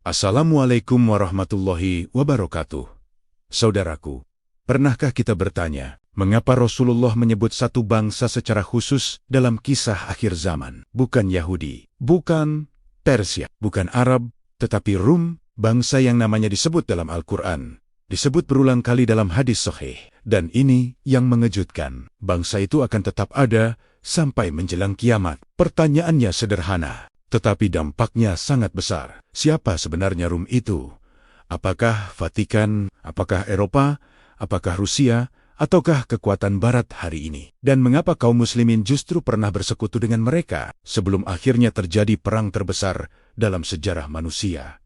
Assalamualaikum warahmatullahi wabarakatuh. Saudaraku, pernahkah kita bertanya, mengapa Rasulullah menyebut satu bangsa secara khusus dalam kisah akhir zaman? Bukan Yahudi, bukan Persia, bukan Arab, tetapi Rum, bangsa yang namanya disebut dalam Al-Quran. Disebut berulang kali dalam hadis sahih. Dan ini yang mengejutkan, bangsa itu akan tetap ada sampai menjelang kiamat. Pertanyaannya sederhana, tetapi dampaknya sangat besar. Siapa sebenarnya Rum itu? Apakah Vatikan, apakah Eropa, apakah Rusia, ataukah kekuatan Barat hari ini? Dan mengapa kaum muslimin justru pernah bersekutu dengan mereka sebelum akhirnya terjadi perang terbesar dalam sejarah manusia?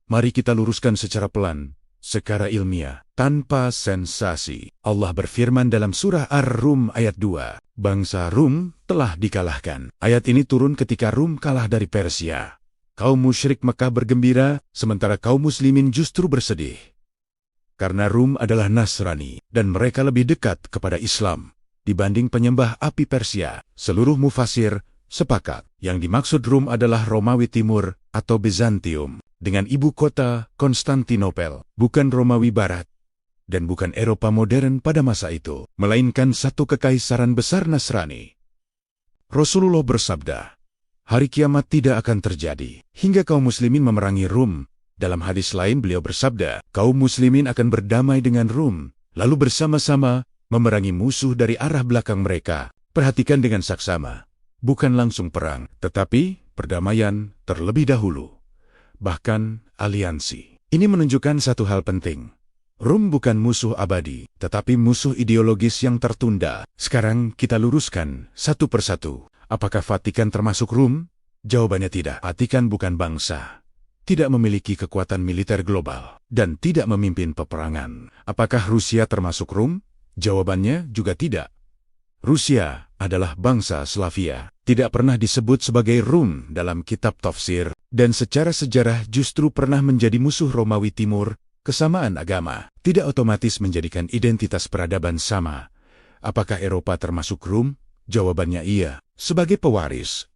Mari kita luruskan secara pelan, secara ilmiah, tanpa sensasi. Allah berfirman dalam surah Ar-Rum ayat 2, bangsa Rum telah dikalahkan. Ayat ini turun ketika Rum kalah dari Persia. Kaum musyrik Mekah bergembira, sementara kaum muslimin justru bersedih. Karena Rum adalah Nasrani, dan mereka lebih dekat kepada Islam dibanding penyembah api Persia. Seluruh mufasir sepakat, yang dimaksud Rum adalah Romawi Timur atau Bizantium, dengan ibu kota Konstantinopel, bukan Romawi Barat, dan bukan Eropa modern pada masa itu, melainkan satu kekaisaran besar Nasrani. Rasulullah bersabda, hari kiamat tidak akan terjadi hingga kaum muslimin memerangi Rum. Dalam hadis lain beliau bersabda, kaum muslimin akan berdamai dengan Rum, lalu bersama-sama memerangi musuh dari arah belakang mereka. Perhatikan dengan saksama, bukan langsung perang, tetapi perdamaian terlebih dahulu. Bahkan aliansi. Ini menunjukkan satu hal penting. Rum bukan musuh abadi, tetapi musuh ideologis yang tertunda. Sekarang kita luruskan satu persatu. Apakah Vatikan termasuk Rum? Jawabannya tidak. Vatikan bukan bangsa, tidak memiliki kekuatan militer global, dan tidak memimpin peperangan. Apakah Rusia termasuk Rum? Jawabannya juga tidak. Rusia adalah bangsa Slavia, tidak pernah disebut sebagai Rum dalam kitab tafsir, dan secara sejarah justru pernah menjadi musuh Romawi Timur. Kesamaan agama tidak otomatis menjadikan identitas peradaban sama. Apakah Eropa termasuk Rum? Jawabannya iya, sebagai pewaris.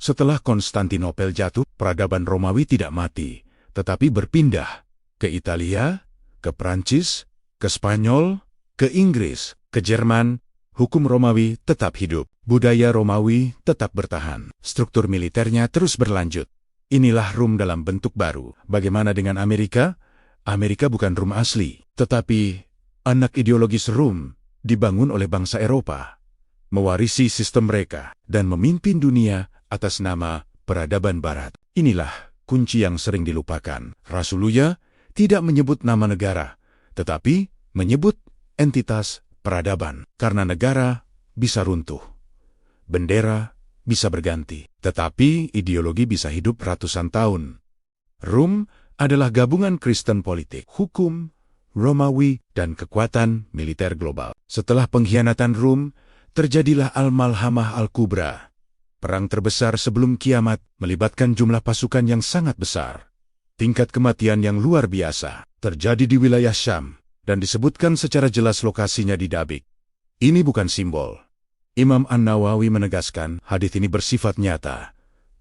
Setelah Konstantinopel jatuh, peradaban Romawi tidak mati, tetapi berpindah ke Italia, ke Prancis, ke Spanyol, ke Inggris, ke Jerman. Hukum Romawi tetap hidup, budaya Romawi tetap bertahan, struktur militernya terus berlanjut. Inilah Rum dalam bentuk baru. Bagaimana dengan Amerika? Amerika bukan Rum asli, tetapi anak ideologis Rum dibangun oleh bangsa Eropa, mewarisi sistem mereka, dan memimpin dunia atas nama peradaban Barat. Inilah kunci yang sering dilupakan. Rasulullah tidak menyebut nama negara, tetapi menyebut entitas peradaban. Karena negara bisa runtuh, bendera bisa berganti, tetapi ideologi bisa hidup ratusan tahun. Rum adalah gabungan Kristen politik, hukum, Romawi, dan kekuatan militer global. Setelah pengkhianatan Rum, terjadilah Al-Malhamah Al-Kubra, perang terbesar sebelum kiamat, melibatkan jumlah pasukan yang sangat besar. Tingkat kematian yang luar biasa terjadi di wilayah Syam, dan disebutkan secara jelas lokasinya di Dabik. Ini bukan simbol. Imam An-Nawawi menegaskan hadits ini bersifat nyata,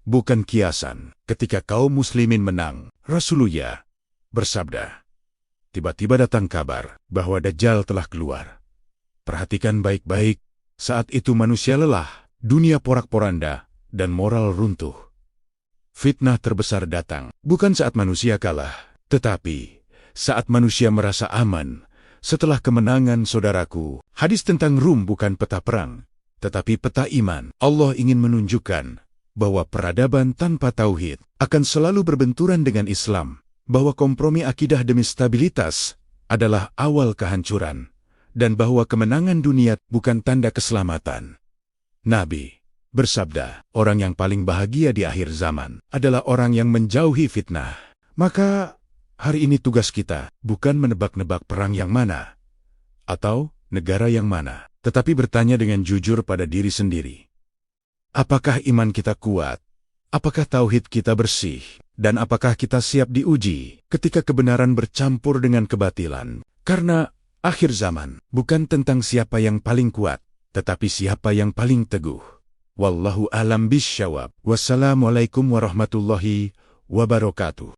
bukan kiasan. Ketika kaum muslimin menang, Rasulullah bersabda, tiba-tiba datang kabar bahwa Dajjal telah keluar. Perhatikan baik-baik, saat itu manusia lelah, dunia porak-poranda, dan moral runtuh. Fitnah terbesar datang, bukan saat manusia kalah, tetapi saat manusia merasa aman. Setelah kemenangan, saudaraku, hadis tentang Rum bukan peta perang, tetapi peta iman. Allah ingin menunjukkan bahwa peradaban tanpa tauhid akan selalu berbenturan dengan Islam, bahwa kompromi akidah demi stabilitas adalah awal kehancuran, dan bahwa kemenangan dunia bukan tanda keselamatan. Nabi bersabda, orang yang paling bahagia di akhir zaman adalah orang yang menjauhi fitnah. Maka hari ini tugas kita bukan menebak-nebak perang yang mana atau negara yang mana, tetapi bertanya dengan jujur pada diri sendiri. Apakah iman kita kuat? Apakah tauhid kita bersih? Dan apakah kita siap diuji ketika kebenaran bercampur dengan kebatilan? Karena akhir zaman bukan tentang siapa yang paling kuat, tetapi siapa yang paling teguh. Wallahu a'lam bisyawab. Wassalamualaikum warahmatullahi wabarakatuh.